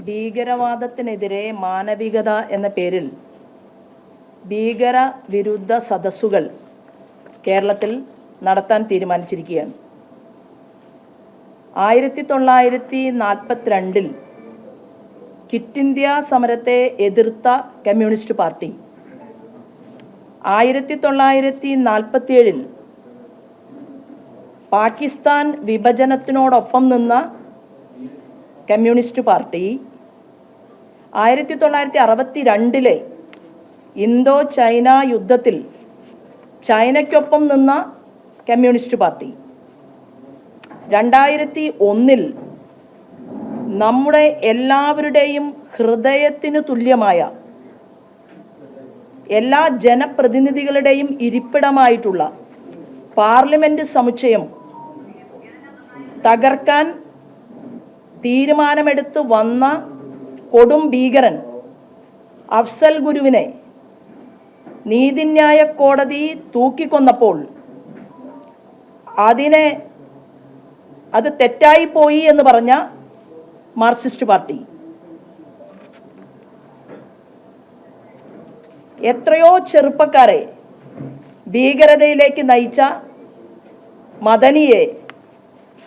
ഭീകരവാദത്തിനെതിരെ മാനവികത എന്ന പേരിൽ ഭീകര വിരുദ്ധ സദസ്സുകൾ കേരളത്തിൽ നടത്താൻ തീരുമാനിച്ചിരിക്കുകയാണ്. 1942 ക്വിറ്റ് ഇന്ത്യ സമരത്തെ എതിർത്ത കമ്മ്യൂണിസ്റ്റ് പാർട്ടി 1947 പാകിസ്ഥാൻ വിഭജനത്തിനോടൊപ്പം നിന്ന കമ്മ്യൂണിസ്റ്റ് പാർട്ടി 1962 ഇന്തോ ചൈന യുദ്ധത്തിൽ ചൈനയ്ക്കൊപ്പം നിന്ന കമ്മ്യൂണിസ്റ്റ് പാർട്ടി 2001 നമ്മുടെ എല്ലാവരുടെയും ഹൃദയത്തിന് തുല്യമായ എല്ലാ ജനപ്രതിനിധികളുടെയും ഇരിപ്പിടമായിട്ടുള്ള പാർലമെന്റ് സമുച്ചയം തകർക്കാൻ തീരുമാനമെടുത്ത് വന്ന കൊടും ഭീകരൻ അഫ്സൽ ഗുരുവിനെ നീതിന്യായ കോടതി തൂക്കിക്കൊന്നപ്പോൾ അത് തെറ്റായിപ്പോയി എന്ന് പറഞ്ഞ മാർക്സിസ്റ്റ് പാർട്ടി, എത്രയോ ചെറുപ്പക്കാരെ ഭീകരതയിലേക്ക് നയിച്ച മദനിയെ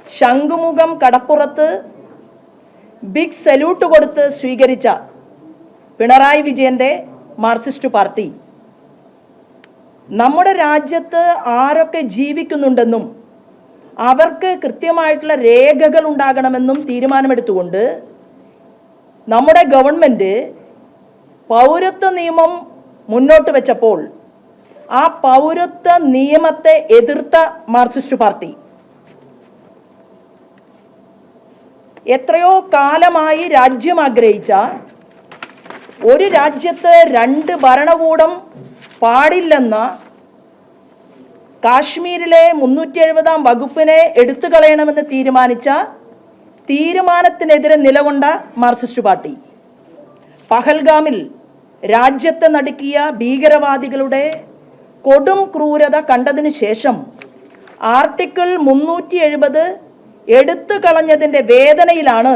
ശംഖുമുഖം കടപ്പുറത്ത് ബിഗ് സല്യൂട്ട് കൊടുത്ത് സ്വീകരിച്ച പിണറായി വിജയൻ്റെ മാർക്സിസ്റ്റ് പാർട്ടി, നമ്മുടെ രാജ്യത്ത് ആരൊക്കെ ജീവിക്കുന്നുണ്ടെന്നും അവർക്ക് കൃത്യമായിട്ടുള്ള രേഖകൾ ഉണ്ടാകണമെന്നും തീരുമാനമെടുത്തുകൊണ്ട് നമ്മുടെ ഗവൺമെൻറ് പൗരത്വ നിയമം മുന്നോട്ട് വെച്ചപ്പോൾ ആ പൗരത്വ നിയമത്തെ എതിർത്ത മാർക്സിസ്റ്റ് പാർട്ടി എത്രയോ കാലമായി രാജ്യം ആഗ്രഹിച്ച ഒരു രാജ്യത്ത് 2 ഭരണകൂടം പാടില്ലെന്ന കാശ്മീരിലെ 370 വകുപ്പിനെ എടുത്തു കളയണമെന്ന് തീരുമാനിച്ച തീരുമാനത്തിനെതിരെ നിലകൊണ്ട മാർക്സിസ്റ്റ് പാർട്ടി പഹൽഗാമിൽ രാജ്യത്തെ നടുക്കിയ ഭീകരവാദികളുടെ കൊടും ക്രൂരത കണ്ടതിനു ശേഷം ആർട്ടിക്കിൾ 370 എടുത്തു കളഞ്ഞതിൻ്റെ വേദനയിലാണ്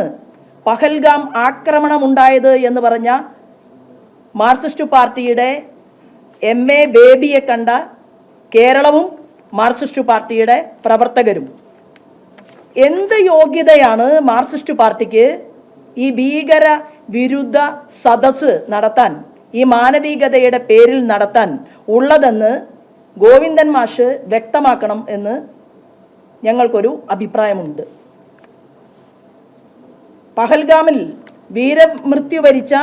പഹൽഗാം ആക്രമണമുണ്ടായത് എന്ന് പറഞ്ഞ മാർക്സിസ്റ്റ് പാർട്ടിയുടെ MA ബേബിയെ കണ്ട കേരളവും മാർക്സിസ്റ്റ് പാർട്ടിയുടെ പ്രവർത്തകരും. എന്ത് യോഗ്യതയാണ് മാർക്സിസ്റ്റ് പാർട്ടിക്ക് ഈ ഭീകര വിരുദ്ധ സദസ്സ് നടത്താൻ, ഈ മാനവികതയുടെ പേരിൽ നടത്താൻ ഉള്ളതെന്ന് ഗോവിന്ദൻ മാഷ് വ്യക്തമാക്കണം എന്ന് ഞങ്ങൾക്കൊരു അഭിപ്രായമുണ്ട്. പഹൽഗാമിൽ വീരമൃത്യു വരിച്ച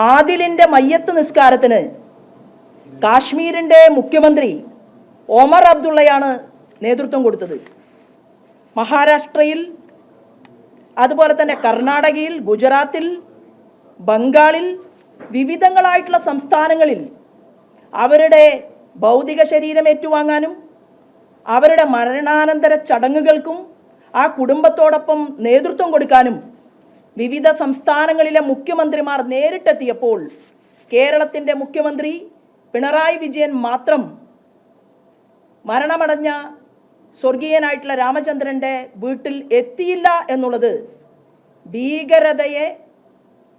ആദിലിൻ്റെ മയ്യത്ത് നിസ്കാരത്തിന് കാശ്മീരിൻ്റെ മുഖ്യമന്ത്രി ഒമർ അബ്ദുള്ളയാണ് നേതൃത്വം കൊടുത്തത്. മഹാരാഷ്ട്രയിൽ, അതുപോലെ തന്നെ കർണാടകയിൽ, ഗുജറാത്തിൽ, ബംഗാളിൽ, വിവിധങ്ങളായിട്ടുള്ള സംസ്ഥാനങ്ങളിൽ അവരുടെ ഭൗതിക ശരീരം ഏറ്റുവാങ്ങാനും അവരുടെ മരണാനന്തര ചടങ്ങുകൾക്കും ആ കുടുംബത്തോടൊപ്പം നേതൃത്വം കൊടുക്കാനും വിവിധ സംസ്ഥാനങ്ങളിലെ മുഖ്യമന്ത്രിമാർ നേരിട്ടെത്തിയപ്പോൾ കേരളത്തിൻ്റെ മുഖ്യമന്ത്രി പിണറായി വിജയൻ മാത്രം മരണമടഞ്ഞ സ്വർഗീയനായിട്ടുള്ള രാമചന്ദ്രൻ്റെ വീട്ടിൽ എത്തിയില്ല എന്നുള്ളത് ഭീകരതയെ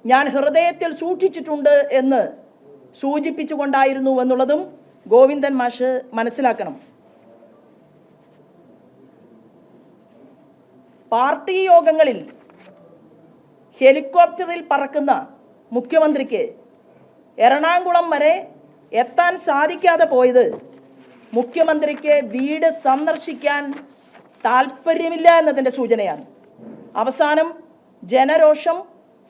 ഞാൻ ഹൃദയത്തിൽ സൂക്ഷിച്ചിട്ടുണ്ട് എന്ന് സൂചിപ്പിച്ചുകൊണ്ടായിരുന്നു എന്നുള്ളതും ഗോവിന്ദൻ മാഷ് മനസ്സിലാക്കണം. പാർട്ടി യോഗങ്ങളിൽ ഹെലികോപ്റ്ററിൽ പറക്കുന്ന മുഖ്യമന്ത്രിക്ക് എറണാകുളം വരെ എത്താൻ സാധിക്കാതെ പോയത് മുഖ്യമന്ത്രിക്ക് വീട് സന്ദർശിക്കാൻ താല്പര്യമില്ല എന്നതിൻ്റെ സൂചനയാണ്. അവസാനം ജനരോഷം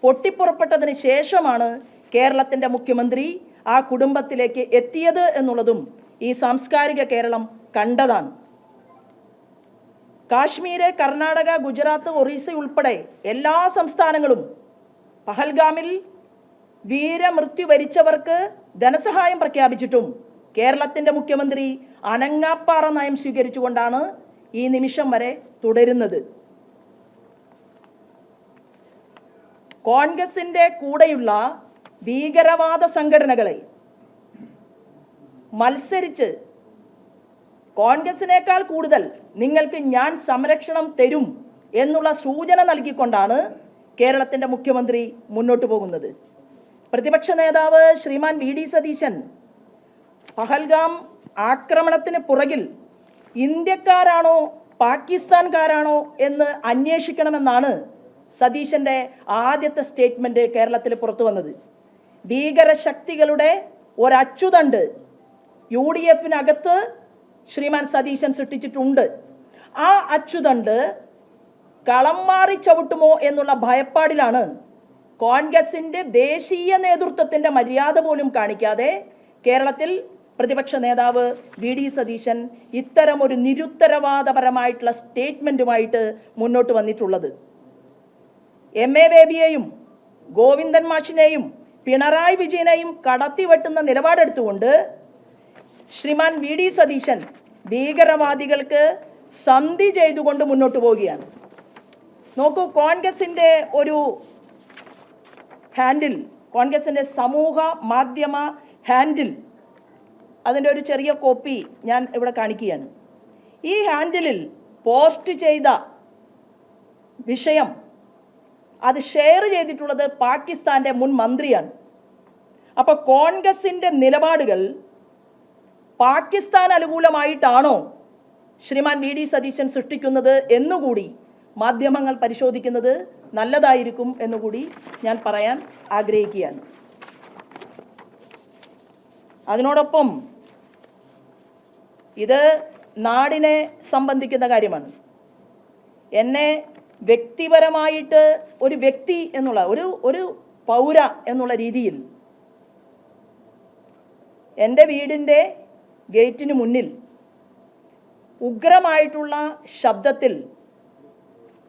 പൊട്ടിപ്പുറപ്പെട്ടതിന് ശേഷമാണ് കേരളത്തിൻ്റെ മുഖ്യമന്ത്രി ആ കുടുംബത്തിലേക്ക് എത്തിയത് എന്നുള്ളതും ഈ സാംസ്കാരിക കേരളം കണ്ടതാണ്. കാശ്മീര്, കർണാടക, ഗുജറാത്ത്, ഒറീസ ഉൾപ്പെടെ എല്ലാ സംസ്ഥാനങ്ങളും പഹൽഗാമിൽ വീരമൃത്യു വരിച്ചവർക്ക് ധനസഹായം പ്രഖ്യാപിച്ചിട്ടും കേരളത്തിൻ്റെ മുഖ്യമന്ത്രി അനങ്ങാപ്പാറ നയം സ്വീകരിച്ചുകൊണ്ടാണ് ഈ നിമിഷം വരെ തുടരുന്നത്. കോൺഗ്രസിൻ്റെ കൂടെയുള്ള ഭീകരവാദ സംഘടനകളെ മത്സരിച്ച് കോൺഗ്രസിനേക്കാൾ കൂടുതൽ നിങ്ങൾക്ക് ഞാൻ സംരക്ഷണം തരും എന്നുള്ള സൂചന നൽകിക്കൊണ്ടാണ് കേരളത്തിൻ്റെ മുഖ്യമന്ത്രി മുന്നോട്ട് പോകുന്നത്. പ്രതിപക്ഷ നേതാവ് ശ്രീമാൻ വി.ഡി. സതീശൻ പഹൽഗാം ആക്രമണത്തിന് പുറകിൽ ഇന്ത്യക്കാരാണോ പാകിസ്ഥാൻകാരാണോ എന്ന് അന്വേഷിക്കണമെന്നാണ് സതീശൻ്റെ ആദ്യത്തെ സ്റ്റേറ്റ്മെൻറ്റ് കേരളത്തിൽ പുറത്തു വന്നത്. ഭീകരശക്തികളുടെ ഒരച്ചുതണ്ട് UDF-നകത്ത് ശ്രീമാൻ സതീശൻ സൃഷ്ടിച്ചിട്ടുണ്ട്. ആ അച്ചുതണ്ട് കളം മാറി ചവിട്ടുമോ എന്നുള്ള ഭയപ്പാടിലാണ് കോൺഗ്രസിൻ്റെ ദേശീയ നേതൃത്വത്തിൻ്റെ മര്യാദ പോലും കാണിക്കാതെ കേരളത്തിൽ പ്രതിപക്ഷ നേതാവ് വി.ഡി. സതീശൻ ഇത്തരമൊരു നിരുത്തരവാദപരമായിട്ടുള്ള സ്റ്റേറ്റ്മെൻറ്റുമായിട്ട് മുന്നോട്ട് വന്നിട്ടുള്ളത്. MA ബേബിയെയും ഗോവിന്ദൻ മാഷിനെയും പിണറായി വിജയനെയും കടത്തിവെട്ടുന്ന നിലപാടെടുത്തുകൊണ്ട് ശ്രീമാൻ വി.ഡി. സതീശൻ ഭീകരവാദികൾക്ക് സന്ധി ചെയ്തുകൊണ്ട് മുന്നോട്ട് പോവുകയാണ്. നോക്കൂ, കോൺഗ്രസിൻ്റെ ഒരു ഹാൻഡിൽ, കോൺഗ്രസിൻ്റെ സമൂഹ മാധ്യമ ഹാൻഡിൽ, അതിൻ്റെ ഒരു ചെറിയ കോപ്പി ഞാൻ ഇവിടെ കാണിക്കുകയാണ്. ഈ ഹാൻഡിലിൽ പോസ്റ്റ് ചെയ്ത വിഷയം അത് ഷെയർ ചെയ്തിട്ടുള്ളത് പാകിസ്ഥാൻ്റെ മുൻ മന്ത്രിയാണ്. അപ്പോൾ കോൺഗ്രസിൻ്റെ നിലപാടുകൾ പാകിസ്ഥാൻ അനുകൂലമായിട്ടാണോ ശ്രീമാൻ വി.ഡി. സതീശൻ സൃഷ്ടിക്കുന്നത് എന്നുകൂടി മാധ്യമങ്ങൾ പരിശോധിക്കുന്നത് നല്ലതായിരിക്കും എന്നുകൂടി ഞാൻ പറയാൻ ആഗ്രഹിക്കുകയാണ്. അതിനോടൊപ്പം ഇത് നാടിനെ സംബന്ധിക്കുന്ന കാര്യമാണ്. എന്നെ വ്യക്തിപരമായിട്ട് ഒരു വ്യക്തി എന്നുള്ള ഒരു പൗര എന്നുള്ള രീതിയിൽ എൻ്റെ വീടിൻ്റെ ഗേറ്റിന് മുന്നിൽ ഉഗ്രമായിട്ടുള്ള ശബ്ദത്തിൽ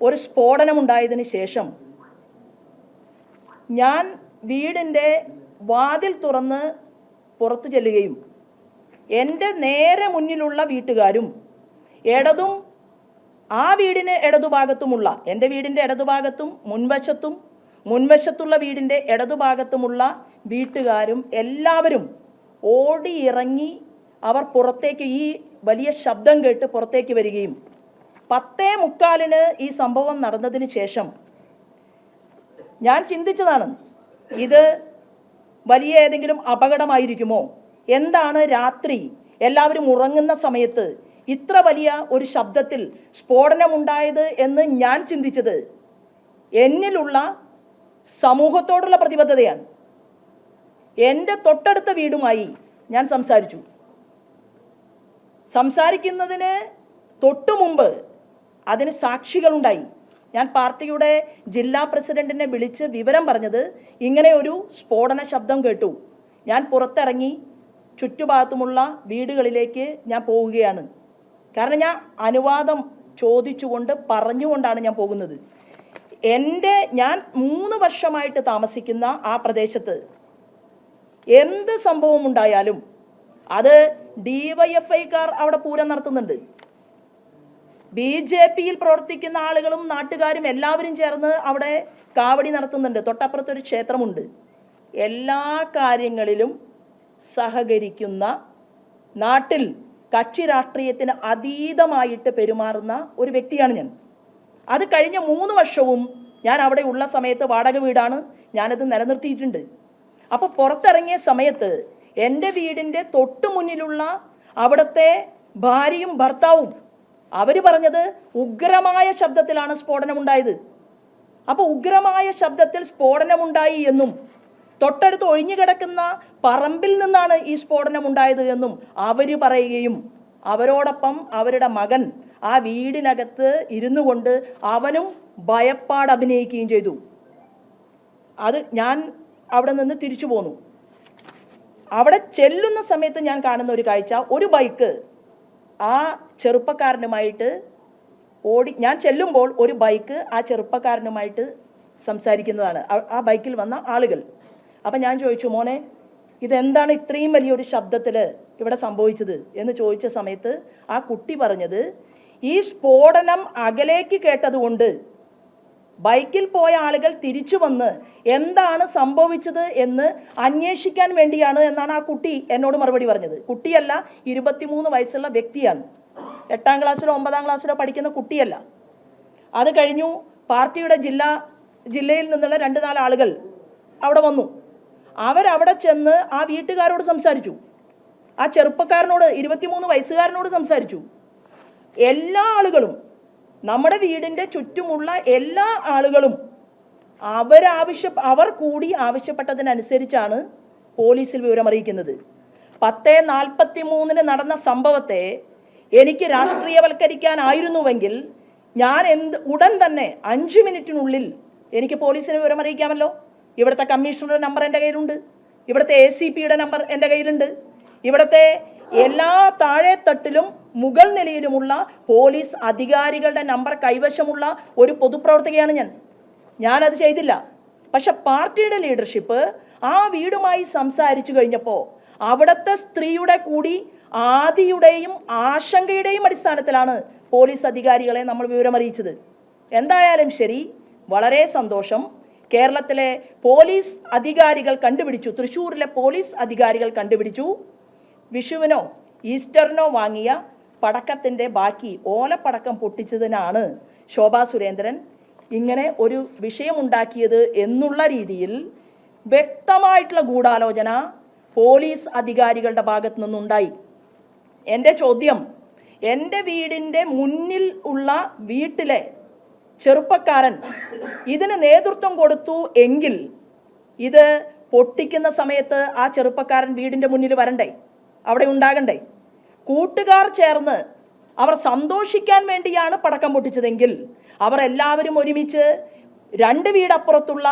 ഒരു സ്ഫോടനമുണ്ടായതിന് ശേഷം ഞാൻ വീടിൻ്റെ വാതിൽ തുറന്ന് പുറത്തു ചെല്ലുകയും എൻ്റെ നേരെ മുന്നിലുള്ള വീട്ടുകാരും ഇടതും ആ വീടിന് ഇടതുഭാഗത്തുമുള്ള, എൻ്റെ വീടിൻ്റെ ഇടതുഭാഗത്തും മുൻവശത്തുള്ള വീടിൻ്റെ ഇടതുഭാഗത്തുമുള്ള വീട്ടുകാരും എല്ലാവരും ഓടിയിറങ്ങി അവർ പുറത്തേക്ക്, ഈ വലിയ ശബ്ദം കേട്ട് പുറത്തേക്ക് വരികയും 10:45 ഈ സംഭവം നടന്നതിന് ശേഷം ഞാൻ ചിന്തിച്ചതാണ്, ഇത് വലിയ ഏതെങ്കിലും അപകടമായിരിക്കുമോ, എന്താണ് രാത്രി എല്ലാവരും ഉറങ്ങുന്ന സമയത്ത് ഇത്ര വലിയ ഒരു ശബ്ദത്തിൽ സ്ഫോടനമുണ്ടായത് എന്ന് ഞാൻ ചിന്തിച്ചത് എന്നിലുള്ള സമൂഹത്തോടുള്ള പ്രതിബദ്ധതയാണ്. എൻ്റെ തൊട്ടടുത്ത വീടുമായി ഞാൻ സംസാരിക്കുന്നതിന് തൊട്ടു മുമ്പ് അതിന് സാക്ഷികളുണ്ടായി. ഞാൻ പാർട്ടിയുടെ ജില്ലാ പ്രസിഡന്റിനെ വിളിച്ച് വിവരം പറഞ്ഞത് ഇങ്ങനെ ഒരു സ്ഫോടന ശബ്ദം കേട്ടു, ഞാൻ പുറത്തിറങ്ങി ചുറ്റുഭാഗത്തുമുള്ള വീടുകളിലേക്ക് ഞാൻ പോവുകയാണ്. കാരണം ഞാൻ അനുവാദം ചോദിച്ചുകൊണ്ട് പറഞ്ഞുകൊണ്ടാണ് ഞാൻ പോകുന്നത്. ഞാൻ 3 വർഷമായിട്ട് താമസിക്കുന്ന ആ പ്രദേശത്ത് എന്ത് സംഭവം ഉണ്ടായാലും അത് DYFIക്കാർ അവിടെ പൂരം നടത്തുന്നുണ്ട്. BJPയിൽ പ്രവർത്തിക്കുന്ന ആളുകളും നാട്ടുകാരും എല്ലാവരും ചേർന്ന് അവിടെ കാവടി നടത്തുന്നുണ്ട്. തൊട്ടപ്പുറത്തൊരു ക്ഷേത്രമുണ്ട്. എല്ലാ കാര്യങ്ങളിലും സഹകരിക്കുന്ന, നാട്ടിൽ കക്ഷി രാഷ്ട്രീയത്തിന് അതീതമായിട്ട് പെരുമാറുന്ന ഒരു വ്യക്തിയാണ് ഞാൻ. അത് കഴിഞ്ഞ 3 വർഷവും ഞാൻ അവിടെ ഉള്ള സമയത്ത് വാടക വീടാണ്, ഞാനത് നിലനിർത്തിയിട്ടുണ്ട്. അപ്പോൾ പുറത്തിറങ്ങിയ സമയത്ത് എൻ്റെ വീടിൻ്റെ തൊട്ടു മുന്നിലുള്ള അവിടുത്തെ ഭാര്യയും ഭർത്താവും അവർ പറഞ്ഞത് ഉഗ്രമായ ശബ്ദത്തിലാണ് സ്ഫോടനമുണ്ടായത്. അപ്പോൾ ഉഗ്രമായ ശബ്ദത്തിൽ സ്ഫോടനമുണ്ടായി എന്നും തൊട്ടടുത്ത് ഒഴിഞ്ഞു കിടക്കുന്ന പറമ്പിൽ നിന്നാണ് ഈ സ്ഫോടനമുണ്ടായത് എന്നും അവർ പറയുകയും അവരോടൊപ്പം അവരുടെ മകൻ ആ വീടിനകത്ത് ഇരുന്നു കൊണ്ട് അവനും ഭയപ്പാട് അഭിനയിക്കുകയും ചെയ്തു. അത് ഞാൻ അവിടെ നിന്ന് തിരിച്ചു പോന്നു. അവിടെ ചെല്ലുന്ന സമയത്ത് ഞാൻ കാണുന്ന ഒരു കാഴ്ച, ഒരു ബൈക്ക് ആ ചെറുപ്പക്കാരനുമായിട്ട് ഞാൻ ചെല്ലുമ്പോൾ ഒരു ബൈക്ക് ആ ചെറുപ്പക്കാരനുമായിട്ട് സംസാരിക്കുന്നതാണ്, ആ ബൈക്കിൽ വന്ന ആളുകൾ. അപ്പം ഞാൻ ചോദിച്ചു, മോനെ ഇതെന്താണ് ഇത്രയും വലിയൊരു ശബ്ദത്തിൽ ഇവിടെ സംഭവിച്ചത് എന്ന് ചോദിച്ച സമയത്ത് ആ കുട്ടി പറഞ്ഞത്, ഈ സ്ഫോടനം അകലേക്ക് കേട്ടതുകൊണ്ട് ബൈക്കിൽ പോയ ആളുകൾ തിരിച്ചു വന്ന് എന്താണ് സംഭവിച്ചത് എന്ന് അന്വേഷിക്കാൻ വേണ്ടിയാണ് എന്നാണ് ആ കുട്ടി എന്നോട് മറുപടി പറഞ്ഞത്. കുട്ടിയല്ല, 23 വയസ്സുള്ള വ്യക്തിയാണ്. 8ാം ക്ലാസ്സിലോ 9ാം ക്ലാസ്സിലോ പഠിക്കുന്ന കുട്ടിയല്ല. അത് കഴിഞ്ഞു പാർട്ടിയുടെ ജില്ലാ ജില്ലയിൽ നിന്നുള്ള 2-4 ആളുകൾ അവിടെ വന്നു. അവരവിടെ ചെന്ന് ആ വീട്ടുകാരോട് സംസാരിച്ചു, ആ ചെറുപ്പക്കാരനോട്, 23 വയസ്സുകാരനോട് സംസാരിച്ചു. എല്ലാ ആളുകളും, നമ്മുടെ വീടിൻ്റെ ചുറ്റുമുള്ള എല്ലാ ആളുകളും അവർ കൂടി ആവശ്യപ്പെട്ടതിനനുസരിച്ചാണ് പോലീസിൽ വിവരമറിയിക്കുന്നത്. 10:43 നടന്ന സംഭവത്തെ എനിക്ക് രാഷ്ട്രീയവൽക്കരിക്കാനായിരുന്നുവെങ്കിൽ ഞാൻ ഉടൻ തന്നെ 5 മിനിറ്റിനുള്ളിൽ എനിക്ക് പോലീസിന് വിവരമറിയിക്കാമല്ലോ. ഇവിടുത്തെ കമ്മീഷണറുടെ നമ്പർ എൻ്റെ കയ്യിലുണ്ട്, ഇവിടുത്തെ ACPയുടെ നമ്പർ എൻ്റെ കയ്യിലുണ്ട്, ഇവിടുത്തെ എല്ലാ താഴെത്തട്ടിലും മുകൾ നിലയിലുമുള്ള പോലീസ് അധികാരികളുടെ നമ്പർ കൈവശമുള്ള ഒരു പൊതുപ്രവർത്തകയാണ് ഞാനത് ചെയ്തില്ല. പക്ഷെ പാർട്ടിയുടെ ലീഡർഷിപ്പ് ആ വീടുമായി സംസാരിച്ചു കഴിഞ്ഞപ്പോൾ അവിടുത്തെ സ്ത്രീയുടെ കൂടി ആദിയുടെയും ആശങ്കയുടെയും അടിസ്ഥാനത്തിലാണ് പോലീസ് അധികാരികളെ നമ്മൾ വിവരമറിയിച്ചത്. എന്തായാലും ശരി, വളരെ സന്തോഷം. കേരളത്തിലെ പോലീസ് അധികാരികൾ കണ്ടുപിടിച്ചു, തൃശ്ശൂരിലെ പോലീസ് അധികാരികൾ കണ്ടുപിടിച്ചു, വിഷുവിനോ ഈസ്റ്ററിനോ വാങ്ങിയ പടക്കത്തിൻ്റെ ബാക്കി ഓലപ്പടക്കം പൊട്ടിച്ചതിനാണ് ശോഭാ സുരേന്ദ്രൻ ഇങ്ങനെ ഒരു വിഷയമുണ്ടാക്കിയത് എന്നുള്ള രീതിയിൽ വ്യക്തമായിട്ടുള്ള ഗൂഢാലോചന പോലീസ് അധികാരികളുടെ ഭാഗത്തു നിന്നുണ്ടായി. എൻ്റെ ചോദ്യം, എൻ്റെ വീടിൻ്റെ മുന്നിൽ ഉള്ള വീട്ടിലെ ചെറുപ്പക്കാരൻ ഇതിന് നേതൃത്വം കൊടുത്തു എങ്കിൽ ഇത് പൊട്ടിക്കുന്ന സമയത്ത് ആ ചെറുപ്പക്കാരൻ വീടിൻ്റെ മുന്നിൽ വരണ്ടേ, അവിടെ ഉണ്ടാകണ്ടേ? കൂട്ടുകാർ ചേർന്ന് അവർ സന്തോഷിക്കാൻ വേണ്ടിയാണ് പടക്കം പൊട്ടിച്ചതെങ്കിൽ അവർ എല്ലാവരും ഒരുമിച്ച് 2 വീടപ്പുറത്തുള്ള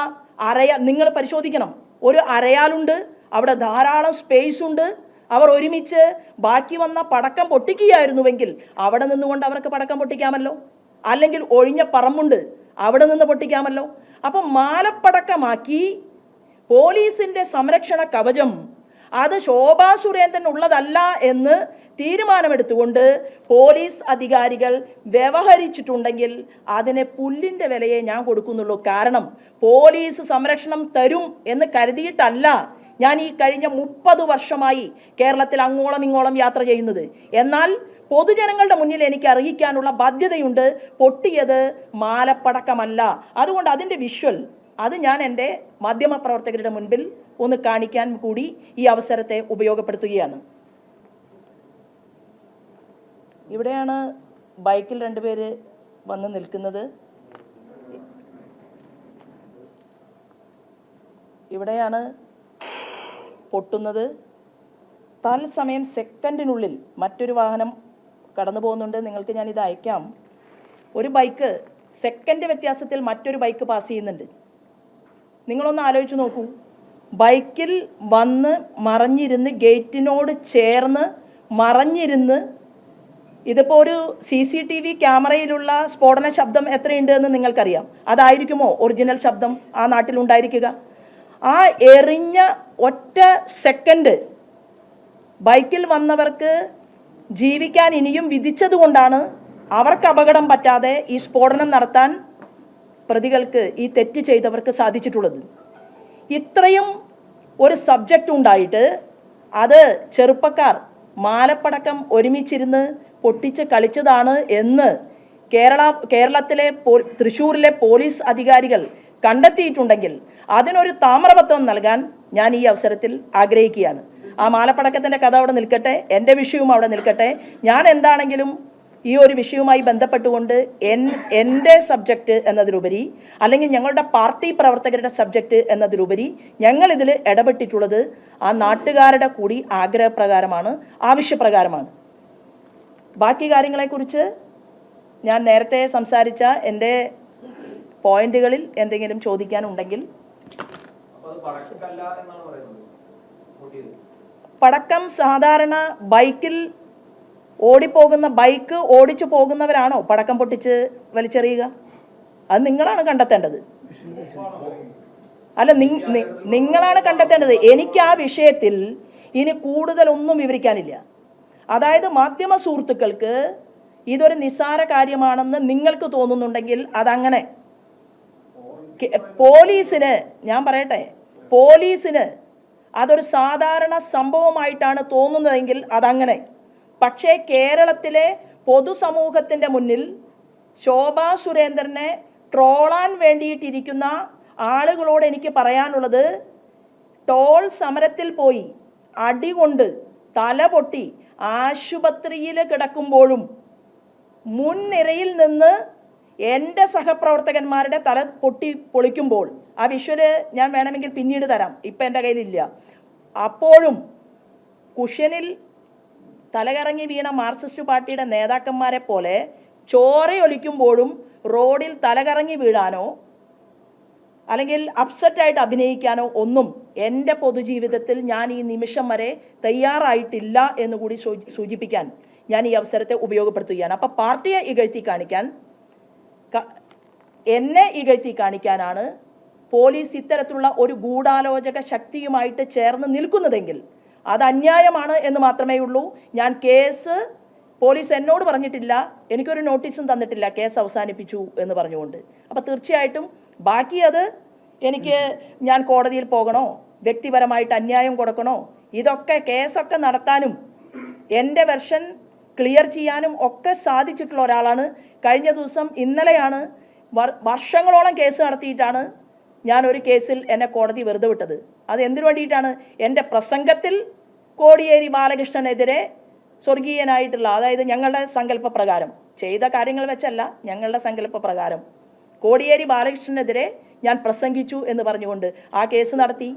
നിങ്ങൾ പരിശോധിക്കണം, ഒരു അരയാലുണ്ട്, അവിടെ ധാരാളം സ്പേസ് ഉണ്ട്, അവർ ഒരുമിച്ച് ബാക്കി വന്ന പടക്കം പൊട്ടിക്കുകയായിരുന്നുവെങ്കിൽ അവിടെ നിന്നുകൊണ്ട് അവർക്ക് പടക്കം പൊട്ടിക്കാമല്ലോ. അല്ലെങ്കിൽ ഒഴിഞ്ഞ പറമ്പുണ്ട്, അവിടെ നിന്ന് പൊട്ടിക്കാമല്ലോ. അപ്പം മാലപ്പടക്കമാക്കി പോലീസിൻ്റെ സംരക്ഷണ കവചം അത് ശോഭാ സുരേന്ദ്രൻ ഉള്ളതല്ല എന്ന് തീരുമാനമെടുത്തുകൊണ്ട് പോലീസ് അധികാരികൾ വ്യവഹരിച്ചിട്ടുണ്ടെങ്കിൽ അതിന് പുല്ലിൻ്റെ വിലയെ ഞാൻ കൊടുക്കുന്നുള്ളൂ. കാരണം പോലീസ് സംരക്ഷണം തരും എന്ന് കരുതിയിട്ടല്ല ഞാൻ ഈ കഴിഞ്ഞ 30 വർഷമായി കേരളത്തിൽ അങ്ങോളം ഇങ്ങോളം യാത്ര ചെയ്യുന്നത്. എന്നാൽ പൊതുജനങ്ങളുടെ മുന്നിൽ എനിക്ക് അറിയിക്കാനുള്ള ബാധ്യതയുണ്ട്. പൊട്ടിയത് മാലപ്പടക്കമല്ല. അതുകൊണ്ട് അതിൻ്റെ വിഷ്വൽ അത് ഞാൻ എൻ്റെ മാധ്യമപ്രവർത്തകരുടെ മുൻപിൽ ഒന്ന് കാണിക്കാൻ കൂടി ഈ അവസരത്തെ ഉപയോഗപ്പെടുത്തുകയാണ്. ഇവിടെയാണ് ബൈക്കിൽ 2 പേര് വന്ന് നിൽക്കുന്നത്. ഇവിടെയാണ് പൊട്ടുന്നത്. തത്സമയം സെക്കൻഡിനുള്ളിൽ മറ്റൊരു വാഹനം കടന്നു പോകുന്നുണ്ട്. നിങ്ങൾക്ക് ഞാനിത് അയക്കാം. ഒരു ബൈക്ക് സെക്കൻഡ് വ്യത്യാസത്തിൽ മറ്റൊരു ബൈക്ക് പാസ് ചെയ്യുന്നുണ്ട്. നിങ്ങളൊന്ന് ആലോചിച്ച് നോക്കൂ. ബൈക്കിൽ വന്ന് മറഞ്ഞിരുന്ന്, ഗേറ്റിനോട് ചേർന്ന് മറഞ്ഞിരുന്ന്, ഇതിപ്പോൾ ഒരു CCTV ക്യാമറയിലുള്ള സ്ഫോടന ശബ്ദം എത്രയുണ്ട് എന്ന് നിങ്ങൾക്കറിയാം. അതായിരിക്കുമോ ഒറിജിനൽ ശബ്ദം ആ നാട്ടിലുണ്ടായിരിക്കുക? ആ എറിഞ്ഞ ഒറ്റ സെക്കൻഡ് ബൈക്കിൽ വന്നവർക്ക് ജീവിക്കാൻ ഇനിയും വിധിച്ചതുകൊണ്ടാണ് അവർക്ക് അപകടം പറ്റാതെ ഈ സ്ഫോടനം നടത്താൻ പ്രതികൾക്ക്, ഈ തെറ്റ് ചെയ്തവർക്ക് സാധിച്ചിട്ടുള്ളത്. ഇത്രയും ഒരു സബ്ജക്റ്റ് ഉണ്ടായിട്ട് അത് ചെറുപ്പക്കാർ മാലപ്പടക്കം ഒരുമിച്ചിരുന്ന് പൊട്ടിച്ച് കളിച്ചതാണ് എന്ന് കേരളത്തിലെ തൃശ്ശൂരിലെ പോലീസ് അധികാരികൾ കണ്ടെത്തിയിട്ടുണ്ടെങ്കിൽ അതിനൊരു താമ്രപത്രം നൽകാൻ ഞാൻ ഈ അവസരത്തിൽ ആഗ്രഹിക്കുകയാണ്. ആ മാലപ്പടക്കത്തിൻ്റെ കഥ അവിടെ നിൽക്കട്ടെ, എൻ്റെ വിഷയവും അവിടെ നിൽക്കട്ടെ. ഞാൻ എന്താണെങ്കിലും ഈ ഒരു വിഷയവുമായി ബന്ധപ്പെട്ടുകൊണ്ട് എൻ്റെ സബ്ജക്റ്റ് എന്നതിലുപരി, അല്ലെങ്കിൽ ഞങ്ങളുടെ പാർട്ടി പ്രവർത്തകരുടെ സബ്ജക്റ്റ് എന്നതിലുപരി ഞങ്ങളിതിൽ ഇടപെട്ടിട്ടുള്ളത് ആ നാട്ടുകാരുടെ കൂടി ആഗ്രഹപ്രകാരമാണ്, ആവശ്യപ്രകാരമാണ്. ബാക്കി കാര്യങ്ങളെക്കുറിച്ച് ഞാൻ നേരത്തെ സംസാരിച്ച എൻ്റെ പോയിന്റുകളിൽ എന്തെങ്കിലും ചോദിക്കാനുണ്ടെങ്കിൽ. പടക്കം സാധാരണ ബൈക്കിൽ ഓടിപ്പോകുന്ന, ബൈക്ക് ഓടിച്ചു പോകുന്നവരാണോ പടക്കം പൊട്ടിച്ച് വലിച്ചെറിയുക? അത് നിങ്ങളാണ് കണ്ടെത്തേണ്ടത്. അല്ല, നിങ്ങളാണ് കണ്ടെത്തേണ്ടത്. എനിക്ക് ആ വിഷയത്തിൽ ഇനി കൂടുതലൊന്നും വിവരിക്കാനില്ല. അതായത് മാധ്യമ സുഹൃത്തുക്കൾക്ക് ഇതൊരു നിസ്സാര കാര്യമാണെന്ന് നിങ്ങൾക്ക് തോന്നുന്നുണ്ടെങ്കിൽ അതങ്ങനെ. പോലീസിന്, ഞാൻ പറയട്ടെ, പോലീസിന് അതൊരു സാധാരണ സംഭവമായിട്ടാണ് തോന്നുന്നതെങ്കിൽ അതങ്ങനെ. പക്ഷേ കേരളത്തിലെ പൊതുസമൂഹത്തിൻ്റെ മുന്നിൽ ശോഭാ സുരേന്ദ്രനെ ട്രോളാൻ വേണ്ടിയിട്ടിരിക്കുന്ന ആളുകളോട് എനിക്ക് പറയാനുള്ളത്, ടോൾ സമരത്തിൽ പോയി അടികൊണ്ട് തല പൊട്ടി ആശുപത്രിയിൽ കിടക്കുമ്പോഴും മുൻനിരയിൽ നിന്ന് എൻ്റെ സഹപ്രവർത്തകന്മാരുടെ തല പൊട്ടി പൊളിക്കുമ്പോൾ, ആ വിഷ്വല് ഞാൻ വേണമെങ്കിൽ പിന്നീട് തരാം, ഇപ്പം എൻ്റെ കയ്യിലില്ല, അപ്പോഴും കുഷ്യനിൽ തലകറങ്ങി വീണ മാർക്സിസ്റ്റ് പാർട്ടിയുടെ നേതാക്കന്മാരെ പോലെ ചോരയൊലിക്കുമ്പോഴും റോഡിൽ തലകറങ്ങി വീഴാനോ അല്ലെങ്കിൽ അപ്സെറ്റായിട്ട് അഭിനയിക്കാനോ ഒന്നും എൻ്റെ പൊതുജീവിതത്തിൽ ഞാൻ ഈ നിമിഷം വരെ തയ്യാറായിട്ടില്ല എന്നുകൂടി സൂചിപ്പിക്കാൻ ഞാൻ ഈ അവസരത്തെ ഉപയോഗപ്പെടുത്തുകയാണ്. അപ്പം പാർട്ടിയെ ഇകഴ്ത്തി കാണിക്കാൻ, എന്നെ ഇകഴ്ത്തി കാണിക്കാനാണ് പോലീസ് ഇത്തരത്തിലുള്ള ഒരു ഗൂഢാലോചക ശക്തിയുമായിട്ട് ചേർന്ന് നിൽക്കുന്നതെങ്കിൽ അത് അന്യായമാണ് എന്ന് മാത്രമേ ഉള്ളൂ. ഞാൻ കേസ്, പോലീസ് എന്നോട് പറഞ്ഞിട്ടില്ല, എനിക്കൊരു നോട്ടീസും തന്നിട്ടില്ല കേസ് അവസാനിപ്പിച്ചു എന്ന് പറഞ്ഞുകൊണ്ട്. അപ്പോൾ തീർച്ചയായിട്ടും ബാക്കി അത് ഞാൻ കോടതിയിൽ പോകണോ, വ്യക്തിപരമായിട്ട് അന്യായം കൊടുക്കണോ, ഇതൊക്കെ കേസൊക്കെ നടത്താനും എൻ്റെ വെർഷൻ ക്ലിയർ ചെയ്യാനും ഒക്കെ സാധിച്ചിട്ടുള്ള ഒരാളാണ്. കഴിഞ്ഞ ദിവസം, ഇന്നലെയാണ്, വർഷങ്ങളോളം കേസ് നടത്തിയിട്ടാണ് ഞാൻ ഒരു കേസിൽ എന്നെ കോടതി വെറുതെ വിട്ടത്. അത് എന്തിനു വേണ്ടിയിട്ടാണ്? എൻ്റെ പ്രസംഗത്തിൽ കോടിയേരി ബാലകൃഷ്ണനെതിരെ സ്വർഗീയനായിട്ടുള്ള, അതായത് ഞങ്ങളുടെ സങ്കല്പപ്രകാരം ചെയ്ത കാര്യങ്ങൾ വെച്ചല്ല, ഞങ്ങളുടെ സങ്കല്പപ്രകാരം കോടിയേരി ബാലകൃഷ്ണനെതിരെ ഞാൻ പ്രസംഗിച്ചു എന്ന് പറഞ്ഞുകൊണ്ട് ആ കേസ് നടത്തി.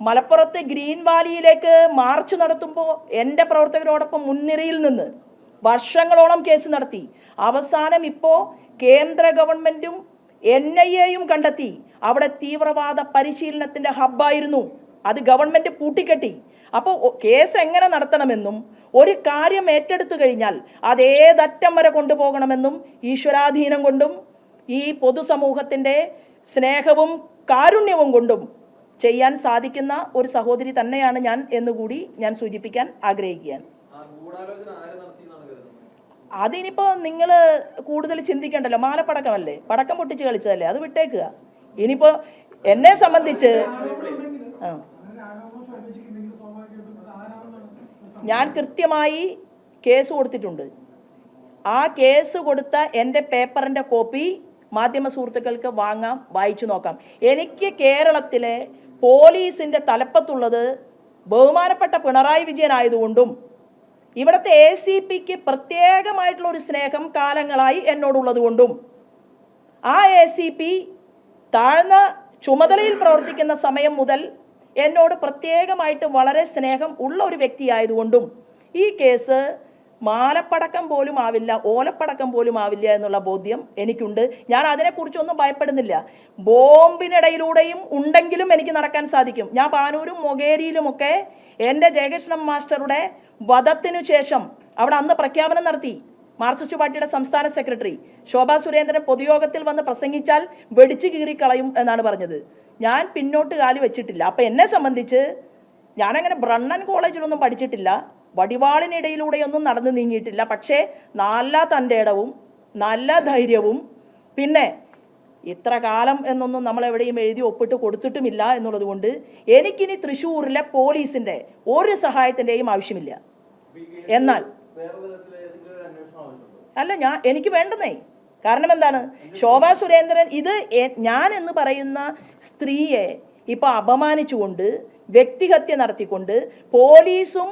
മലപ്പുറത്ത് ഗ്രീൻ വാലിയിലേക്ക് മാർച്ച് നടത്തുമ്പോൾ എൻ്റെ പ്രവർത്തകരോടൊപ്പം മുൻനിരയിൽ നിന്ന് വർഷങ്ങളോളം കേസ് നടത്തി. അവസാനം ഇപ്പോൾ കേന്ദ്ര ഗവൺമെൻറ്റും NIA-യും കണ്ടെത്തി അവിടെ തീവ്രവാദ പരിശീലനത്തിൻ്റെ ഹബ്ബായിരുന്നു. അത് ഗവൺമെൻറ് പൂട്ടിക്കെട്ടി. അപ്പോൾ കേസ് എങ്ങനെ നടത്തണമെന്നും ഒരു കാര്യം ഏറ്റെടുത്തു കഴിഞ്ഞാൽ അതേതറ്റം വരെ കൊണ്ടുപോകണമെന്നും ഈശ്വരാധീനം കൊണ്ടും ഈ പൊതുസമൂഹത്തിൻ്റെ സ്നേഹവും കാരുണ്യവും കൊണ്ടും ചെയ്യാൻ സാധിക്കുന്ന ഒരു സഹോദരി തന്നെയാണ് ഞാൻ എന്നുകൂടി ഞാൻ സൂചിപ്പിക്കാൻ ആഗ്രഹിക്കുകയാണ്. അതിനിപ്പോൾ നിങ്ങൾ കൂടുതൽ ചിന്തിക്കേണ്ടല്ലോ, മാലപ്പടക്കമല്ലേ, പടക്കം പൊട്ടിച്ച് കളിച്ചതല്ലേ, അത് വിട്ടേക്കുക. ഇനിയിപ്പോൾ എന്നെ സംബന്ധിച്ച് ഞാൻ കൃത്യമായി കേസ് കൊടുത്തിട്ടുണ്ട്. ആ കേസ് കൊടുത്ത എൻ്റെ പേപ്പറിൻ്റെ കോപ്പി മാധ്യമ സുഹൃത്തുക്കൾക്ക് വാങ്ങാം, വായിച്ചു നോക്കാം. എനിക്ക് കേരളത്തിലെ പോലീസിൻ്റെ തലപ്പത്തുള്ളത് ബഹുമാനപ്പെട്ട പിണറായി വിജയൻ ആയതുകൊണ്ടും ഇവിടുത്തെ ACPക്ക് പ്രത്യേകമായിട്ടുള്ള ഒരു സ്നേഹം കാലങ്ങളായി എന്നോടുള്ളത് കൊണ്ടും ആ ACP താഴ്ന്ന ചുമതലയിൽ പ്രവർത്തിക്കുന്ന സമയം മുതൽ എന്നോട് പ്രത്യേകമായിട്ട് വളരെ സ്നേഹം ഉള്ള ഒരു വ്യക്തിയായതുകൊണ്ടും ഈ കേസ് മാലപ്പടക്കം പോലും ആവില്ല, ഓലപ്പടക്കം പോലും ആവില്ല എന്നുള്ള ബോധ്യം എനിക്കുണ്ട്. ഞാൻ അതിനെക്കുറിച്ചൊന്നും ഭയപ്പെടുന്നില്ല. ബോംബിനിടയിലൂടെയും ഉണ്ടെങ്കിലും എനിക്ക് നടക്കാൻ സാധിക്കും. ഞാൻ പാനൂരും മൊകേരിയിലുമൊക്കെ എൻ്റെ ജയകൃഷ്ണൻ മാസ്റ്ററുടെ വധത്തിനു ശേഷം അവിടെ അന്ന് പ്രഖ്യാപനം നടത്തി. മാർക്സിസ്റ്റ് പാർട്ടിയുടെ സംസ്ഥാന സെക്രട്ടറി ശോഭാ സുരേന്ദ്രൻ പൊതുയോഗത്തിൽ വന്ന് പ്രസംഗിച്ചാൽ വെടിച്ചു കീറിക്കളയും എന്നാണ് പറഞ്ഞത്. ഞാൻ പിന്നോട്ട് കാലി വെച്ചിട്ടില്ല. അപ്പം എന്നെ സംബന്ധിച്ച് ഞാനങ്ങനെ ബ്രണ്ണൻ കോളേജിലൊന്നും പഠിച്ചിട്ടില്ല, വടിവാളിനിടയിലൂടെയൊന്നും നടന്നു നീങ്ങിയിട്ടില്ല. പക്ഷേ നല്ല തൻ്റെ ഇടവും നല്ല ധൈര്യവും പിന്നെ ഇത്ര കാലം എന്നൊന്നും നമ്മളെവിടെയും എഴുതി ഒപ്പിട്ട് കൊടുത്തിട്ടുമില്ല എന്നുള്ളത് കൊണ്ട് എനിക്കിനി തൃശ്ശൂരിലെ പോലീസിൻ്റെ ഒരു സഹായത്തിൻ്റെയും ആവശ്യമില്ല. എന്നാൽ അല്ല, എനിക്ക് വേണ്ടെന്നേ. കാരണം എന്താണ്, ശോഭാ സുരേന്ദ്രൻ ഞാൻ എന്ന് പറയുന്ന സ്ത്രീയെ ഇപ്പോൾ അപമാനിച്ചുകൊണ്ട് വ്യക്തിഹത്യ നടത്തിക്കൊണ്ട് പോലീസും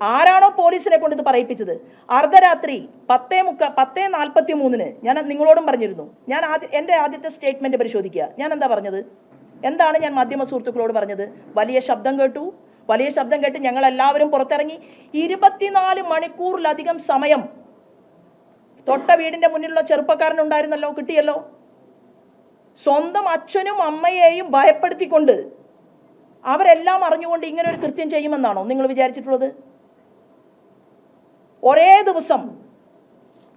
ആരാണോ പോലീസിനെ കൊണ്ട് ഇത് പറയിപ്പിച്ചത്, അർദ്ധരാത്രി 10:43 ഞാൻ നിങ്ങളോടും പറഞ്ഞിരുന്നു. ഞാൻ എൻ്റെ ആദ്യത്തെ സ്റ്റേറ്റ്മെൻറ്റ് പരിശോധിക്കുക. ഞാൻ എന്താ പറഞ്ഞത്? എന്താണ് ഞാൻ മാധ്യമ സുഹൃത്തുക്കളോട് പറഞ്ഞത്? വലിയ ശബ്ദം കേട്ടു. വലിയ ശബ്ദം കേട്ട് ഞങ്ങളെല്ലാവരും പുറത്തിറങ്ങി. 24 മണിക്കൂറിലധികം സമയം തൊട്ട വീടിൻ്റെ മുന്നിലുള്ള ചെറുപ്പക്കാരനുണ്ടായിരുന്നല്ലോ, കിട്ടിയല്ലോ. സ്വന്തം അച്ഛനും അമ്മയെയും ഭയപ്പെടുത്തിക്കൊണ്ട് അവരെല്ലാം അറിഞ്ഞുകൊണ്ട് ഇങ്ങനെ ഒരു കൃത്യം ചെയ്യുമെന്നാണോ നിങ്ങൾ വിചാരിച്ചിട്ടുള്ളത്? ഒരേ ദിവസം